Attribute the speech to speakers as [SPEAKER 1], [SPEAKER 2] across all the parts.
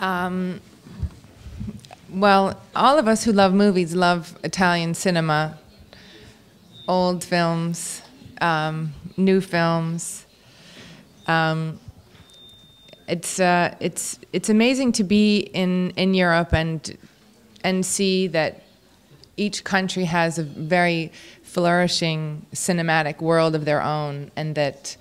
[SPEAKER 1] Well, all of us who love movies love Italian cinema, old films, new films. It's amazing to be in Europe and see that each country has a very flourishing cinematic world of their own, and that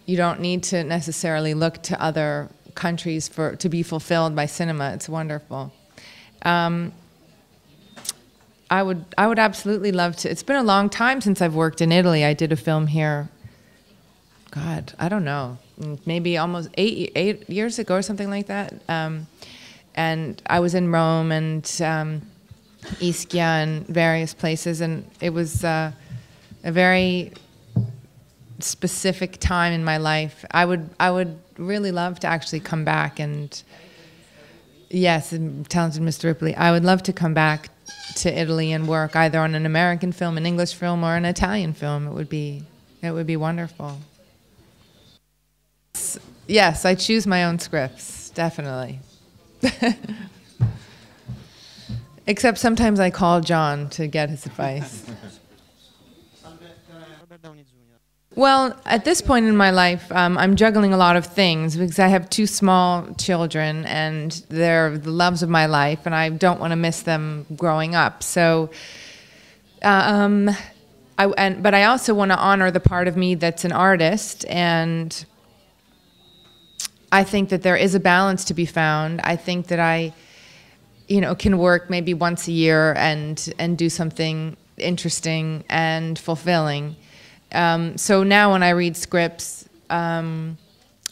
[SPEAKER 1] you don't need to necessarily look to other countries to be fulfilled by cinema. It's wonderful. I would absolutely love to. It's been a long time since I've worked in Italy. I did a film here, God, I don't know, maybe almost eight years ago or something like that. And I was in Rome and Ischia and various places, and it was a very specific time in my life. I would really love to actually come back and, yes, Talented Mr. Ripley, I would love to come back to Italy and work either on an American film, an English film, or an Italian film. It would be wonderful. Yes, I choose my own scripts, definitely. Except sometimes I call John to get his advice. Well, at this point in my life, I'm juggling a lot of things because I have two small children and they're the loves of my life, and I don't want to miss them growing up. So, but I also want to honor the part of me that's an artist, and I think that there is a balance to be found. I think that I, can work maybe once a year and do something interesting and fulfilling. So now when I read scripts, I'm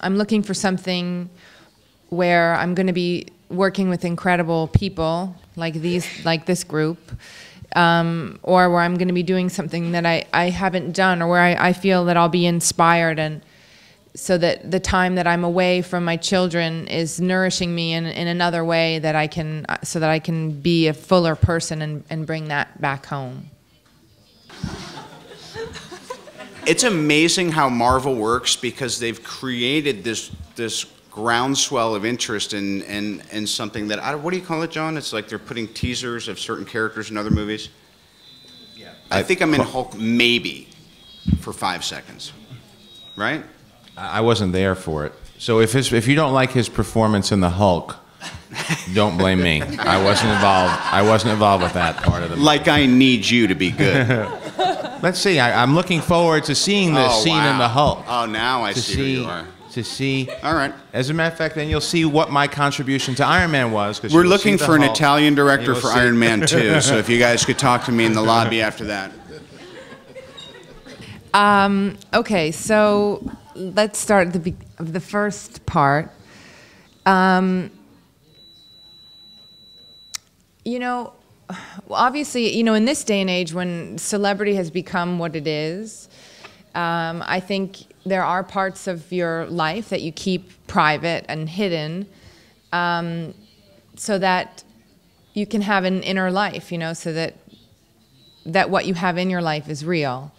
[SPEAKER 1] looking for something where I'm going to be working with incredible people like this group, or where I'm going to be doing something that I haven't done, or where I feel that I'll be inspired, and so that the time that I'm away from my children is nourishing me in another way that so that I can be a fuller person and bring that back home.
[SPEAKER 2] It's amazing how Marvel works, because they've created this groundswell of interest in something that, what do you call it, John? It's like they're putting teasers of certain characters in other movies. Yeah. I think I'm in Hulk maybe for 5 seconds, right?
[SPEAKER 3] I wasn't there for it. So if you don't like his performance in the Hulk, don't blame me. I wasn't involved. I wasn't involved with that part of the movie.
[SPEAKER 2] Like I need you to be good.
[SPEAKER 3] Let's see. I'm looking forward to seeing the scene in the Hulk.
[SPEAKER 2] Oh, now I see who you are.
[SPEAKER 3] To see.
[SPEAKER 2] All right.
[SPEAKER 3] As a matter of fact, then you'll see what my contribution to Iron Man was.
[SPEAKER 2] We're looking for an Italian director for Iron Man 2, so if you guys could talk to me in the lobby after that.
[SPEAKER 1] Okay, so let's start at the first part. Obviously, in this day and age when celebrity has become what it is, I think there are parts of your life that you keep private and hidden, so that you can have an inner life, so that what you have in your life is real.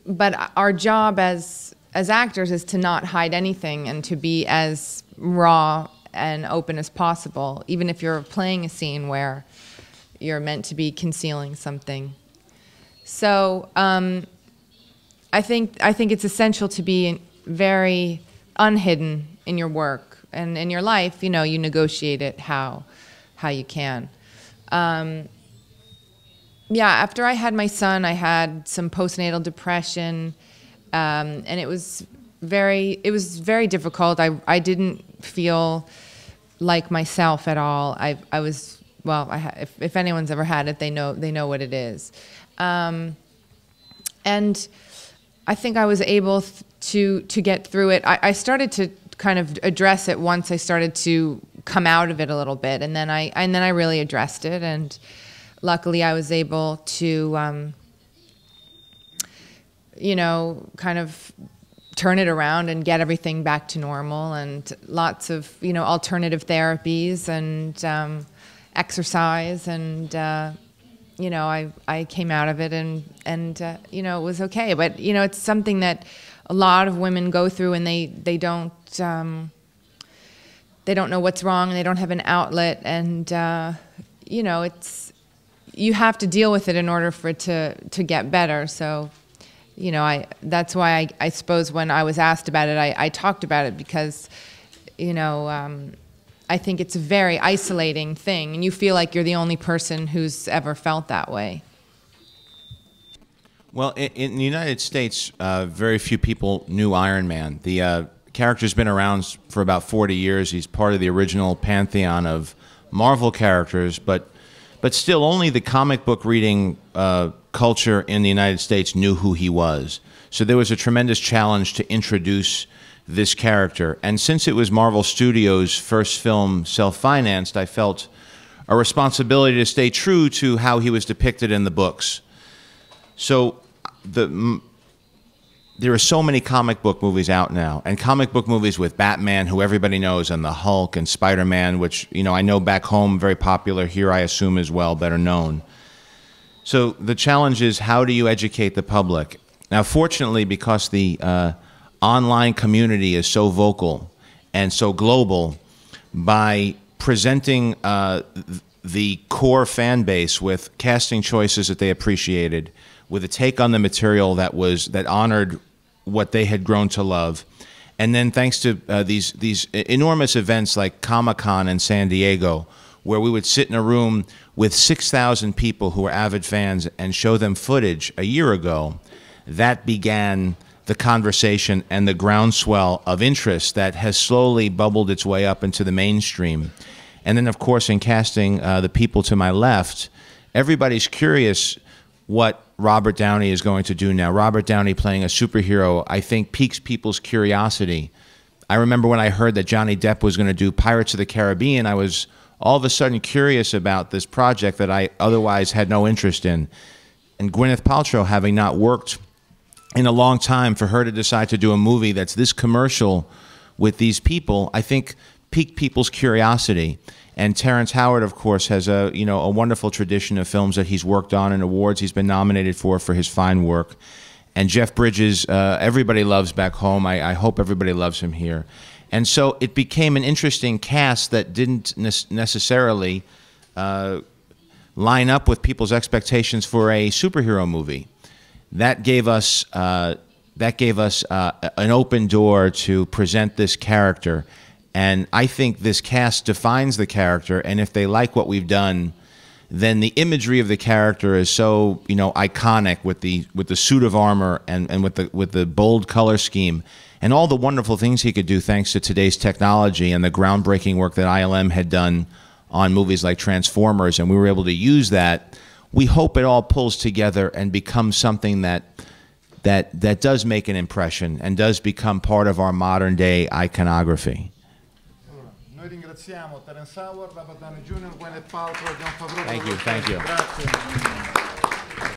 [SPEAKER 1] But our job as actors is to not hide anything and to be as raw and open as possible, even if you're playing a scene where you're meant to be concealing something. So I think it's essential to be very unhidden in your work, and in your life, you negotiate it how you can. Yeah, after I had my son, I had some postnatal depression, and it was very difficult. I didn't feel like myself at all. I was, well, if anyone's ever had it, they know what it is. And I think I was able to get through it. I started to kind of address it once I started to come out of it a little bit, and then I really addressed it, and luckily I was able to kind of turn it around and get everything back to normal, and lots of alternative therapies and exercise, and I came out of it, and it was okay. But it's something that a lot of women go through, and they don't they don't know what's wrong and they don't have an outlet, and you know, you have to deal with it in order for it to get better. So, you know, that's why I suppose when I was asked about it, I talked about it, because, you know, I think it's a very isolating thing, and you feel like you're the only person who's ever felt that way.
[SPEAKER 3] Well, in the United States, very few people knew Iron Man. The character's been around for about 40 years. He's part of the original pantheon of Marvel characters, but still only the comic book reading culture in the United States knew who he was. So there was a tremendous challenge to introduce this character. And since it was Marvel Studios' first film, self-financed, I felt a responsibility to stay true to how he was depicted in the books. So there are so many comic book movies out now, and comic book movies with Batman, who everybody knows, and the Hulk and Spider-Man, which, you know, I know back home, very popular. Here, I assume, as well, better known. So the challenge is, how do you educate the public? Now, fortunately, because the online community is so vocal and so global, by presenting the core fan base with casting choices that they appreciated, with a take on the material that honored what they had grown to love, and then thanks to these enormous events like Comic-Con in San Diego, where we would sit in a room with 6,000 people who were avid fans and show them footage a year ago, that began the conversation and the groundswell of interest that has slowly bubbled its way up into the mainstream. And then, of course, in casting the people to my left, everybody's curious what Robert Downey is going to do now. Robert Downey playing a superhero, I think, piques people's curiosity. I remember when I heard that Johnny Depp was going to do Pirates of the Caribbean, I was all of a sudden curious about this project that I otherwise had no interest in. And Gwyneth Paltrow, having not worked in a long time, for her to decide to do a movie that's this commercial with these people, I think piqued people's curiosity. And Terrence Howard, of course, has a wonderful tradition of films that he's worked on and awards he's been nominated for his fine work. And Jeff Bridges, everybody loves back home. I hope everybody loves him here. And so it became an interesting cast that didn't necessarily line up with people's expectations for a superhero movie. That gave us an open door to present this character. And I think this cast defines the character, and if they like what we've done, then the imagery of the character is so, you know, iconic, with the suit of armor and with the bold color scheme and all the wonderful things he could do thanks to today's technology and the groundbreaking work that ILM had done on movies like Transformers, and we were able to use that. We hope it all pulls together and becomes something that does make an impression and does become part of our modern day iconography.
[SPEAKER 4] Noi ringraziamo Terrence Howard, Robert Downey Jr., Gwyneth Paltrow, John Favreau.
[SPEAKER 3] Thank you.
[SPEAKER 4] Grazie.